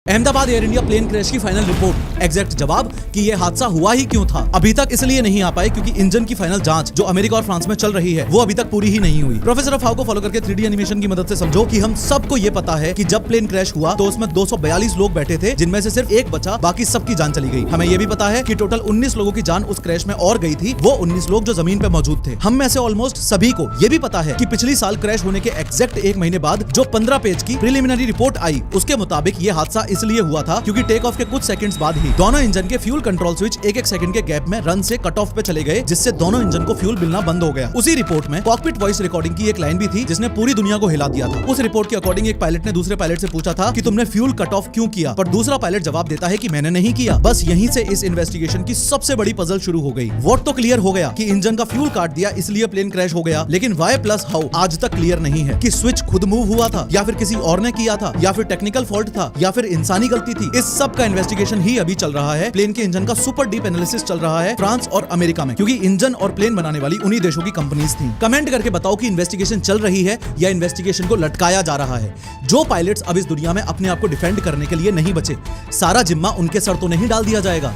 Ahmedabad Air India plane crash की final report, exact जवाब कि यह हादसा हुआ ही क्यों था, अभी तक इसलिए नहीं आ पाए क्योंकि इंजन की फाइनल जांच जो अमेरिका और फ्रांस में चल रही है वो अभी तक पूरी ही नहीं हुई। प्रोफेसर अफाव को फॉलो करके 3D एनिमेशन की मदद से समझो कि हम सबको ये पता है कि जब प्लेन क्रैश हुआ तो उसमें 242 लोग बैठे थे, जिनमें से सिर्फ एक बचा, बाकी सबकी जान चली गई। हमें ये भी पता है कि टोटल 19 लोगों की जान उस क्रैश में और गई थी, वो 19 लोग जो जमीन पे मौजूद थे। हम में से ऑलमोस्ट सभी को ये भी पता है कि पिछली साल क्रैश होने के एग्जैक्ट 1 महीने बाद जो 15 पेज की प्रिलिमिनरी रिपोर्ट आई उसके मुताबिक ये हादसा इसलिए हुआ था क्योंकि टेक ऑफ के कुछ सेकंड्स बाद ही दोनों इंजन के फ्यूल कंट्रोल स्विच एक सेकंड के गैप में रन से कट ऑफ पे चले गए, जिससे दोनों इंजन को फ्यूल मिलना बंद हो गया। उसी रिपोर्ट में कॉकपिट वॉइस रिकॉर्डिंग की एक लाइन भी थी जिसने पूरी दुनिया को हिला दिया था। उस रिपोर्ट के अकॉर्डिंग एक पायलट ने दूसरे पायलट से पूछा था कि तुमने फ्यूल कट ऑफ क्यों किया, पर दूसरा पायलट जवाब देता है कि मैंने नहीं किया। बस यहीं से इस इन्वेस्टिगेशन की सबसे बड़ी पजल शुरू हो गई। वोट तो क्लियर हो गया कि इंजन का फ्यूल काट दिया इसलिए प्लेन क्रैश हो गया, लेकिन वाई प्लस हाउ आज तक क्लियर नहीं है कि स्विच खुद मूव हुआ था या फिर किसी और ने किया था या फिर टेक्निकल फॉल्ट था या फिर इंसानी गलती थी। इस सब का इन्वेस्टिगेशन ही अभी चल रहा है। प्लेन के इंजन का सुपर डीप एनालिसिस चल रहा है फ्रांस और अमेरिका में, क्योंकि इंजन और प्लेन बनाने वाली उन्हीं देशों की कंपनीज थी। कमेंट करके बताओ कि इन्वेस्टिगेशन चल रही है या इन्वेस्टिगेशन को लटकाया जा रहा है। जो पायलट्स अब इस दुनिया में अपने आप को डिफेंड करने के लिए नहीं बचे, सारा जिम्मा उनके सर तो नहीं डाल दिया जाएगा।